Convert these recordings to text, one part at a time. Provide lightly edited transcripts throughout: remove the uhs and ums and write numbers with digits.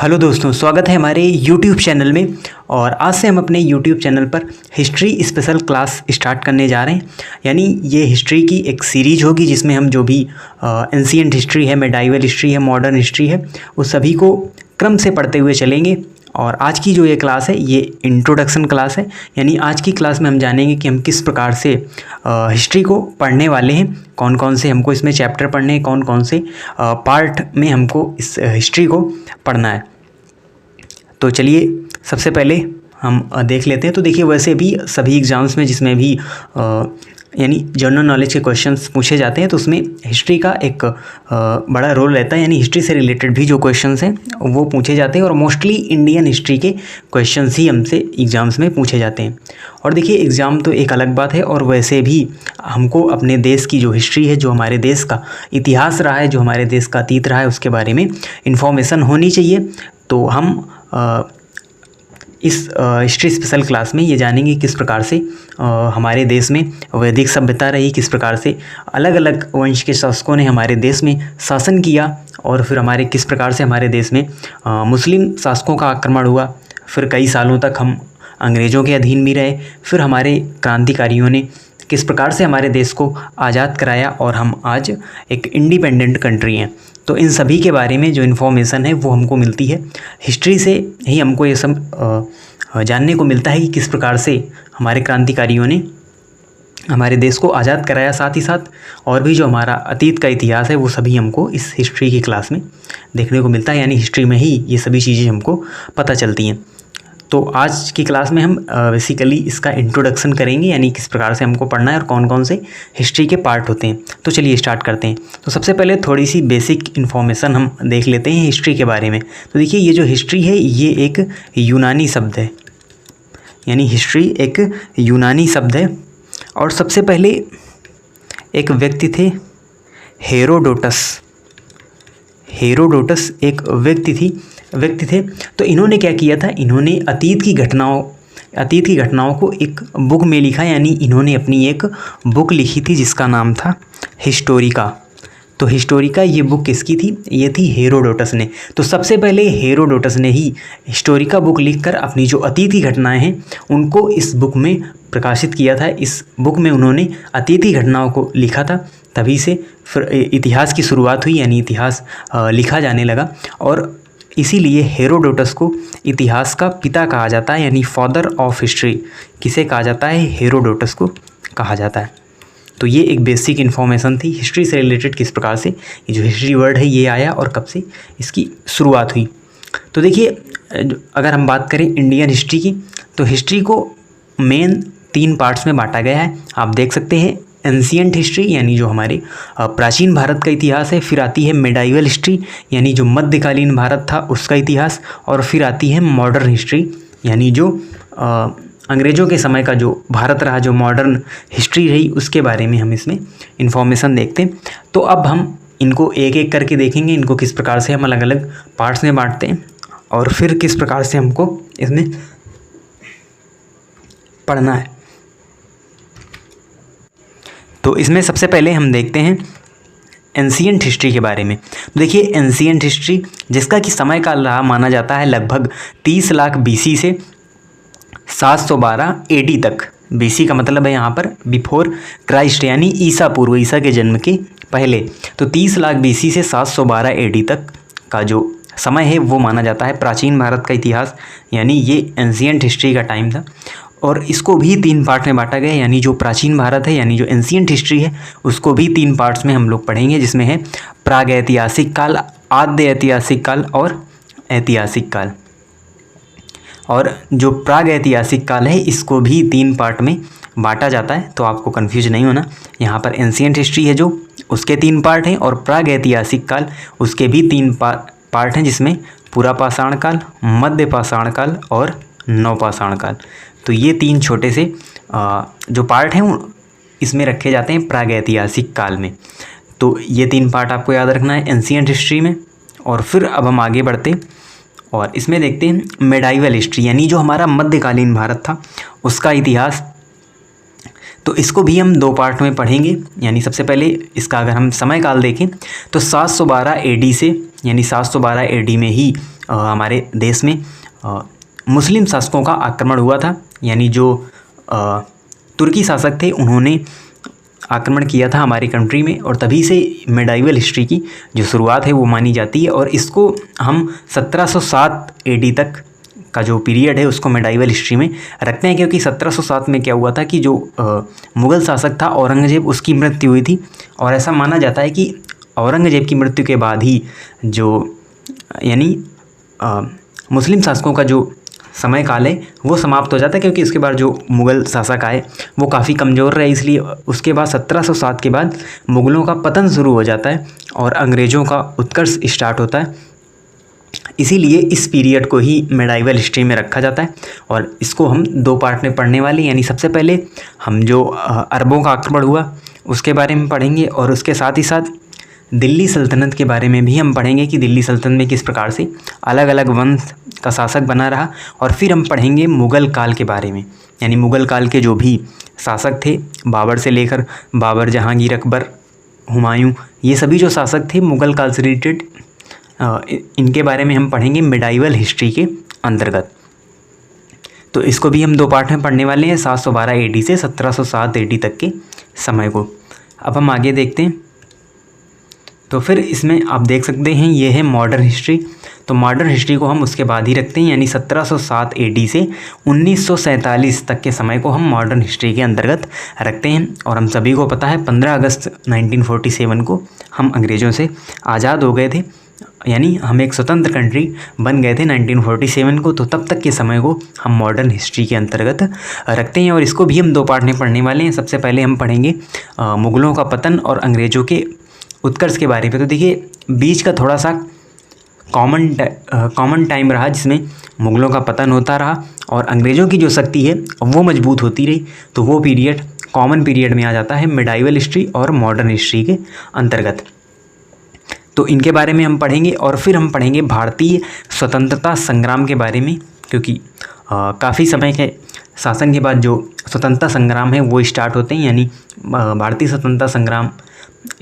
Hello दोस्तों, स्वागत है हमारे YouTube चैनल में। और आज से हम अपने YouTube चैनल पर हिस्ट्री स्पेशल क्लास स्टार्ट करने जा रहे हैं। यानी ये हिस्ट्री की एक सीरीज होगी जिसमें हम जो भी एंशिएंट हिस्ट्री है, मेडाइवल हिस्ट्री है, मॉडर्न हिस्ट्री है, उस सभी को क्रम से पढ़ते हुए चलेंगे। और आज की जो ये क्लास है ये इंट्रोडक्शन क्लास है। यानी आज की क्लास में हम जानेंगे कि हम किस प्रकार से हिस्ट्री को पढ़ने वाले हैं, कौन कौन से हमको इसमें चैप्टर पढ़ने हैं, कौन कौन से पार्ट में हमको इस हिस्ट्री को पढ़ना है। तो चलिए सबसे पहले हम देख लेते हैं। तो देखिए, वैसे भी सभी एग्ज़ाम्स में जिसमें भी यानी जनरल नॉलेज के क्वेश्चंस पूछे जाते हैं तो उसमें हिस्ट्री का एक बड़ा रोल रहता है। यानी हिस्ट्री से रिलेटेड भी जो क्वेश्चंस हैं वो पूछे जाते हैं और मोस्टली इंडियन हिस्ट्री के क्वेश्चंस ही हमसे एग्ज़ाम्स में पूछे जाते हैं। और देखिए, एग्ज़ाम तो एक अलग बात है, और वैसे भी हमको अपने देश की जो हिस्ट्री है, जो हमारे देश का इतिहास रहा है, जो हमारे देश का अतीत रहा है, उसके बारे में इन्फॉर्मेशन होनी चाहिए। तो हम इस हिस्ट्री स्पेशल क्लास में ये जानेंगे किस प्रकार से हमारे देश में वैदिक सभ्यता रही, किस प्रकार से अलग अलग वंश के शासकों ने हमारे देश में शासन किया, और फिर हमारे किस प्रकार से हमारे देश में मुस्लिम शासकों का आक्रमण हुआ, फिर कई सालों तक हम अंग्रेज़ों के अधीन भी रहे, फिर हमारे क्रांतिकारियों ने किस प्रकार से हमारे देश को आज़ाद कराया और हम आज एक इंडिपेंडेंट कंट्री हैं। तो इन सभी के बारे में जो इन्फॉर्मेशन है वो हमको मिलती है हिस्ट्री से ही। हमको ये सब जानने को मिलता है कि किस प्रकार से हमारे क्रांतिकारियों ने हमारे देश को आज़ाद कराया। साथ ही साथ और भी जो हमारा अतीत का इतिहास है वो सभी हमको इस हिस्ट्री की क्लास में देखने को मिलता है। यानी हिस्ट्री में ही ये सभी चीज़ें हमको पता चलती हैं। तो आज की क्लास में हम बेसिकली इसका इंट्रोडक्शन करेंगे, यानी किस प्रकार से हमको पढ़ना है और कौन कौन से हिस्ट्री के पार्ट होते हैं। तो चलिए स्टार्ट करते हैं। तो सबसे पहले थोड़ी सी बेसिक इन्फॉर्मेशन हम देख लेते हैं हिस्ट्री के बारे में। तो देखिए, ये जो हिस्ट्री है ये एक यूनानी शब्द है। यानी हिस्ट्री एक यूनानी शब्द है। और सबसे पहले एक व्यक्ति थे हेरोडोटस। हेरोडोटस एक व्यक्ति थे। तो इन्होंने क्या किया था, इन्होंने अतीत की घटनाओं को एक बुक में लिखा। यानी इन्होंने अपनी एक बुक लिखी थी जिसका नाम था हिस्टोरिका। तो हिस्टोरिका ये बुक किसकी थी, ये थी हेरोडोटस ने। तो सबसे पहले हेरोडोटस ने ही हिस्टोरिका बुक लिखकर अपनी जो अतीत की घटनाएं हैं उनको इस बुक में प्रकाशित किया था। इस बुक में उन्होंने अतीत की घटनाओं को लिखा था, तभी से फिर इतिहास की शुरुआत हुई, यानी इतिहास लिखा जाने लगा। और इसीलिए हेरोडोटस को इतिहास का पिता कहा जाता है, यानी फादर ऑफ हिस्ट्री। किसे कहा जाता है, हेरोडोटस को कहा जाता है। तो ये एक बेसिक इन्फॉर्मेशन थी हिस्ट्री से रिलेटेड, किस प्रकार से ये जो हिस्ट्री वर्ड है ये आया और कब से इसकी शुरुआत हुई। तो देखिए, अगर हम बात करें इंडियन हिस्ट्री की, तो हिस्ट्री को मेन 3 पार्ट्स में बांटा गया है। आप देख सकते हैं, एंशिएंट हिस्ट्री यानी जो हमारे प्राचीन भारत का इतिहास है, फिर आती है मेडाइवल हिस्ट्री यानी जो मध्यकालीन भारत था उसका इतिहास, और फिर आती है मॉडर्न हिस्ट्री यानी जो अंग्रेज़ों के समय का जो भारत रहा, जो मॉडर्न हिस्ट्री रही, उसके बारे में हम इसमें इंफॉर्मेशन देखते हैं। तो अब हम इनको एक एक करके देखेंगे, इनको किस प्रकार से हम अलग अलग पार्ट्स में बांटते हैं और फिर किस प्रकार से हमको इसमें पढ़ना है। तो इसमें सबसे पहले हम देखते हैं एंशिएंट हिस्ट्री के बारे में। देखिए, एंशिएंट हिस्ट्री जिसका कि समय काल रहा माना जाता है लगभग 30 लाख BC से 712 AD तक। BC का मतलब है यहाँ पर बिफोर क्राइस्ट, यानी ईसा पूर्व, ईसा के जन्म के पहले। तो 30 लाख BC से 712 AD तक का जो समय है वो माना जाता है प्राचीन भारत का इतिहास, यानी ये एंशिएंट हिस्ट्री का टाइम था। और इसको भी 3 पार्ट में बांटा गया है, यानी जो प्राचीन भारत है, यानी जो एंशिएंट हिस्ट्री है, उसको भी 3 पार्ट्स में हम लोग पढ़ेंगे, जिसमें है प्राग ऐतिहासिक काल, आद्य ऐतिहासिक काल और ऐतिहासिक काल। और जो प्राग ऐतिहासिक काल है इसको भी 3 पार्ट में बांटा जाता है, तो आपको कन्फ्यूज नहीं होना। यहाँ पर एंशिएंट हिस्ट्री है जो उसके 3 पार्ट हैं, और प्राग ऐतिहासिक काल उसके भी 3 पार्ट हैं, जिसमें पुरापाषाण काल, मध्य पाषाण काल और नवपाषाण काल। तो ये 3 छोटे से जो पार्ट हैं इसमें रखे जाते हैं प्रागैतिहासिक काल में। तो ये 3 पार्ट आपको याद रखना है एंशिएंट हिस्ट्री में। और फिर अब हम आगे बढ़ते और इसमें देखते हैं मेडाइवल हिस्ट्री, यानी जो हमारा मध्यकालीन भारत था उसका इतिहास। तो इसको भी हम 2 पार्ट में पढ़ेंगे। यानी सबसे पहले इसका अगर हम समय काल देखें तो 712 AD से, यानी 712 AD में ही हमारे देश में मुस्लिम शासकों का आक्रमण हुआ था। यानी जो तुर्की शासक थे उन्होंने आक्रमण किया था हमारी कंट्री में, और तभी से मेडाइवल हिस्ट्री की जो शुरुआत है वो मानी जाती है। और इसको हम 1707 AD तक का जो पीरियड है उसको मेडाइवल हिस्ट्री में रखते हैं, क्योंकि 1707 में क्या हुआ था कि जो मुग़ल शासक था औरंगज़ेब, उसकी मृत्यु हुई थी। और ऐसा माना जाता है कि औरंगज़ेब की मृत्यु के बाद ही जो यानी मुस्लिम शासकों का जो समय काल है वो समाप्त हो जाता है, क्योंकि इसके बाद जो मुग़ल शासक आए वो काफ़ी कमज़ोर रहे। इसलिए उसके बाद 1707 के बाद मुग़लों का पतन शुरू हो जाता है और अंग्रेज़ों का उत्कर्ष स्टार्ट होता है। इसीलिए इस पीरियड को ही मेडाइवल हिस्ट्री में रखा जाता है। और इसको हम 2 पार्ट में पढ़ने वाले, यानी सबसे पहले हम जो अरबों का आक्रमण हुआ उसके बारे में पढ़ेंगे, और उसके साथ ही साथ दिल्ली सल्तनत के बारे में भी हम पढ़ेंगे कि दिल्ली सल्तनत में किस प्रकार से अलग अलग वंश का शासक बना रहा। और फिर हम पढ़ेंगे मुग़ल काल के बारे में, यानी मुग़ल काल के जो भी शासक थे, बाबर से लेकर बाबर, जहांगीर, अकबर, हुमायूं, ये सभी जो शासक थे मुग़ल काल से रिलेटेड, इनके बारे में हम पढ़ेंगे मेडाइवल हिस्ट्री के अंतर्गत। तो इसको भी हम 2 पार्ट में पढ़ने वाले हैं, 712 AD से 1707 AD तक के समय को। अब हम आगे देखते हैं। तो फिर इसमें आप देख सकते हैं ये है मॉडर्न हिस्ट्री। तो मॉडर्न हिस्ट्री को हम उसके बाद ही रखते हैं, यानी 1707 AD से 1947 तक के समय को हम मॉडर्न हिस्ट्री के अंतर्गत रखते हैं। और हम सभी को पता है 15 अगस्त 1947 को हम अंग्रेज़ों से आज़ाद हो गए थे, यानी हम एक स्वतंत्र कंट्री बन गए थे 1947 को। तो तब तक के समय को हम मॉडर्न हिस्ट्री के अंतर्गत रखते हैं, और इसको भी हम 2 पार्ट में पढ़ने वाले हैं। सबसे पहले हम पढ़ेंगे मुग़लों का पतन और अंग्रेज़ों के उत्कर्ष के बारे में। तो देखिए बीच का थोड़ा सा कॉमन टाइम रहा जिसमें मुग़लों का पतन होता रहा और अंग्रेज़ों की जो शक्ति है वो मजबूत होती रही। तो वो पीरियड कॉमन पीरियड में आ जाता है मेडाइवल हिस्ट्री और मॉडर्न हिस्ट्री के अंतर्गत। तो इनके बारे में हम पढ़ेंगे, और फिर हम पढ़ेंगे भारतीय स्वतंत्रता संग्राम के बारे में, क्योंकि काफ़ी समय के शासन के बाद जो स्वतंत्रता संग्राम है वो स्टार्ट होते हैं, यानी भारतीय स्वतंत्रता संग्राम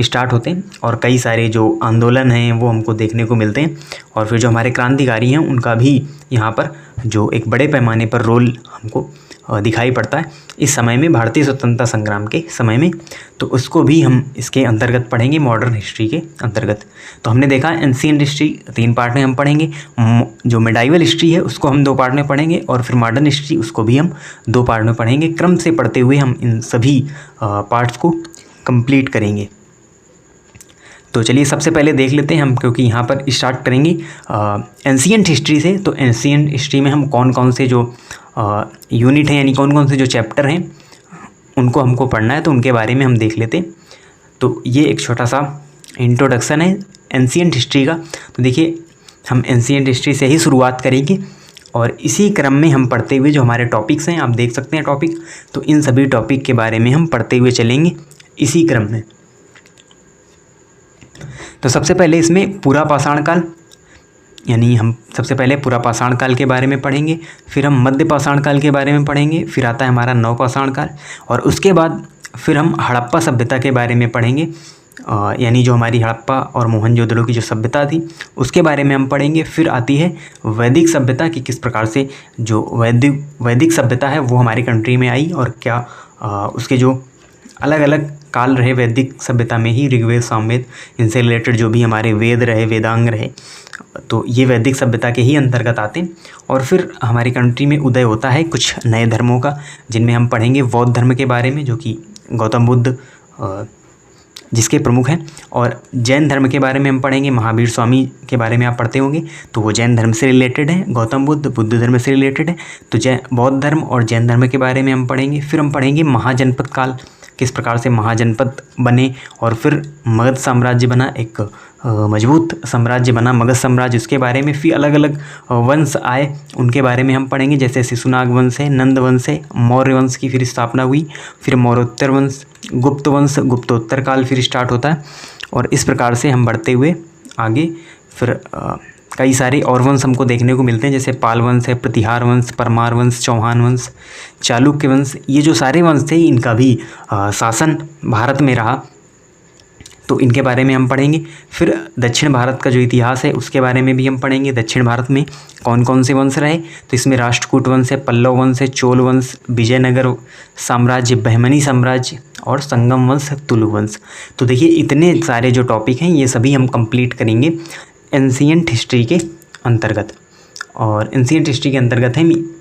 स्टार्ट होते हैं। और कई सारे जो आंदोलन हैं वो हमको देखने को मिलते हैं, और फिर जो हमारे क्रांतिकारी हैं उनका भी यहाँ पर जो एक बड़े पैमाने पर रोल हमको दिखाई पड़ता है इस समय में, भारतीय स्वतंत्रता संग्राम के समय में। तो उसको भी हम इसके अंतर्गत पढ़ेंगे मॉडर्न हिस्ट्री के अंतर्गत। तो हमने देखा एंशिएंट हिस्ट्री 3 पार्ट में हम पढ़ेंगे, जो मेडाइवल हिस्ट्री है उसको हम 2 पार्ट में पढ़ेंगे, और फिर मॉडर्न हिस्ट्री उसको भी हम 2 पार्ट में पढ़ेंगे। क्रम से पढ़ते हुए हम इन सभी पार्ट्स को कंप्लीट करेंगे। तो चलिए सबसे पहले देख लेते हैं हम, क्योंकि यहाँ पर स्टार्ट करेंगे एंशिएंट हिस्ट्री से। तो एंशिएंट हिस्ट्री में हम कौन कौन से जो यूनिट हैं, यानी कौन कौन से जो चैप्टर हैं उनको हमको पढ़ना है, तो उनके बारे में हम देख लेते हैं। तो ये एक छोटा सा इंट्रोडक्शन है एंशिएंट हिस्ट्री का। तो देखिए हम एंशिएंट हिस्ट्री से ही शुरुआत करेंगे, और इसी क्रम में हम पढ़ते हुए जो हमारे टॉपिक्स हैं, आप देख सकते हैं टॉपिक, तो इन सभी टॉपिक के बारे में हम पढ़ते हुए चलेंगे इसी क्रम में। तो सबसे पहले इसमें पूरा पाषाण काल, यानी हम सबसे पहले पूरा पाषाण काल के बारे में पढ़ेंगे, फिर हम मध्य पाषाण काल के बारे में पढ़ेंगे, फिर आता है हमारा नव पाषाण काल, और उसके बाद फिर हम हड़प्पा सभ्यता के बारे में पढ़ेंगे, यानी जो हमारी हड़प्पा और मोहनजोदड़ो की जो सभ्यता थी उसके बारे में हम पढ़ेंगे। फिर आती है वैदिक सभ्यता कि किस प्रकार से जो वैदिक सभ्यता है वो हमारी कंट्री में आई, और क्या उसके जो अलग अलग काल रहे वैदिक सभ्यता में ही, ऋग्वेद, सामवेद, इनसे रिलेटेड जो भी हमारे वेद रहे, वेदांग रहे, तो ये वैदिक सभ्यता के ही अंतर्गत आते हैं। और फिर हमारी कंट्री में उदय होता है कुछ नए धर्मों का, जिनमें हम पढ़ेंगे बौद्ध धर्म के बारे में, जो कि गौतम बुद्ध जिसके प्रमुख हैं, और जैन धर्म के बारे में हम पढ़ेंगे। महावीर स्वामी के बारे में आप पढ़ते होंगे, तो वो जैन धर्म से रिलेटेड है, गौतम बुद्ध बुद्ध धर्म से रिलेटेड है। तो बौद्ध धर्म और जैन धर्म के बारे में हम पढ़ेंगे। फिर हम पढ़ेंगे महाजनपद काल, किस प्रकार से महाजनपद बने, और फिर मगध साम्राज्य बना, एक मजबूत साम्राज्य बना मगध साम्राज्य, उसके बारे में। फिर अलग अलग वंश आए, उनके बारे में हम पढ़ेंगे, जैसे शिशुनाग वंश है, नंद वंश है, मौर्य वंश की फिर स्थापना हुई, फिर मौर्योत्तर वंश, गुप्त वंश, गुप्तोत्तर काल फिर स्टार्ट होता है। और इस प्रकार से हम बढ़ते हुए आगे फिर कई सारे और वंश हमको देखने को मिलते हैं, जैसे पाल वंश है, प्रतिहार वंश, परमार वंश, चौहान वंश, चालुक्य वंश। ये जो सारे वंश थे इनका भी शासन भारत में रहा तो इनके बारे में हम पढ़ेंगे। फिर दक्षिण भारत का जो इतिहास है उसके बारे में भी हम पढ़ेंगे। दक्षिण भारत में कौन कौन से वंश रहे, तो इसमें राष्ट्रकूट वंश है, पल्लव वंश है, चोल वंश, विजयनगर साम्राज्य, बहमनी साम्राज्य और संगम वंश, तुलु वंश। तो देखिए इतने सारे जो टॉपिक हैं ये सभी हम कंप्लीट करेंगे एंशिएंट हिस्ट्री के अंतर्गत। और एंशिएंट हिस्ट्री के अंतर्गत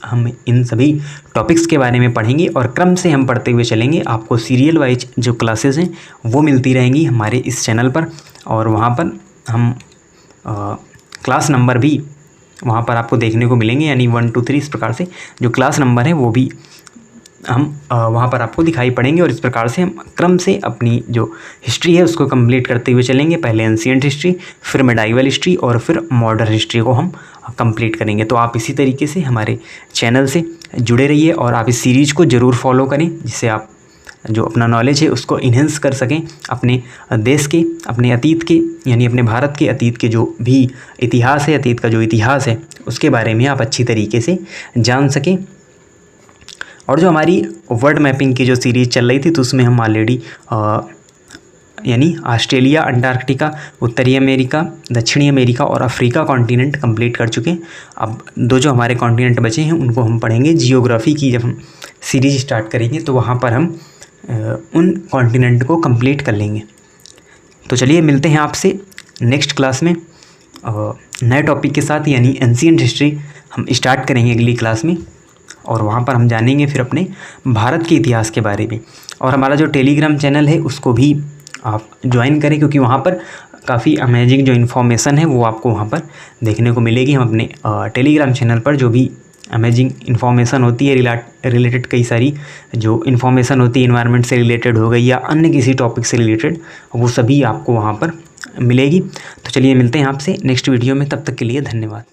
हम इन सभी टॉपिक्स के बारे में पढ़ेंगे और क्रम से हम पढ़ते हुए चलेंगे। आपको सीरियल वाइज जो क्लासेस हैं वो मिलती रहेंगी हमारे इस चैनल पर, और वहाँ पर हम क्लास नंबर भी वहाँ पर आपको देखने को मिलेंगे, यानी 1 2 3 इस प्रकार से जो क्लास नंबर है वो भी हम वहाँ पर आपको दिखाई पड़ेंगे। और इस प्रकार से हम क्रम से अपनी जो हिस्ट्री है उसको कंप्लीट करते हुए चलेंगे। पहले एंशिएंट हिस्ट्री, फिर मिडाइवल हिस्ट्री और फिर मॉडर्न हिस्ट्री को हम कंप्लीट करेंगे। तो आप इसी तरीके से हमारे चैनल से जुड़े रहिए और आप इस सीरीज़ को ज़रूर फॉलो करें, जिससे आप जो अपना नॉलेज है उसको इन्हेंस कर सकें अपने देश के, अपने अतीत के, यानी अपने भारत के अतीत के जो भी इतिहास है, अतीत का जो इतिहास है उसके बारे में आप अच्छी तरीके से जान सकें। और जो हमारी वर्ल्ड मैपिंग की जो सीरीज़ चल रही थी तो उसमें हम ऑलरेडी यानी ऑस्ट्रेलिया, अंटार्कटिका, उत्तरी अमेरिका, दक्षिणी अमेरिका और अफ्रीका कॉन्टिनेंट कंप्लीट कर चुके हैं। अब दो जो हमारे कॉन्टिनेंट बचे हैं उनको हम पढ़ेंगे। जियोग्राफी की जब हम सीरीज स्टार्ट करेंगे तो वहाँ पर हम उन कॉन्टिनेंट को कंप्लीट कर लेंगे। तो चलिए मिलते हैं आपसे नेक्स्ट क्लास में नए टॉपिक के साथ, यानी एंशिएंट हिस्ट्री हम स्टार्ट करेंगे अगली क्लास में, और वहाँ पर हम जानेंगे फिर अपने भारत के इतिहास के बारे में। और हमारा जो टेलीग्राम चैनल है उसको भी आप ज्वाइन करें, क्योंकि वहाँ पर काफ़ी अमेजिंग जो इन्फॉर्मेशन है वो आपको वहाँ पर देखने को मिलेगी। हम अपने टेलीग्राम चैनल पर जो भी अमेजिंग इन्फॉर्मेशन होती है रिलेटेड कई सारी जो इन्फॉर्मेशन होती है एनवायरनमेंट से रिलेटेड हो गई या अन्य किसी टॉपिक से रिलेटेड, वो सभी आपको वहाँ पर मिलेगी। तो चलिए मिलते हैं आपसे नेक्स्ट वीडियो में, तब तक के लिए धन्यवाद।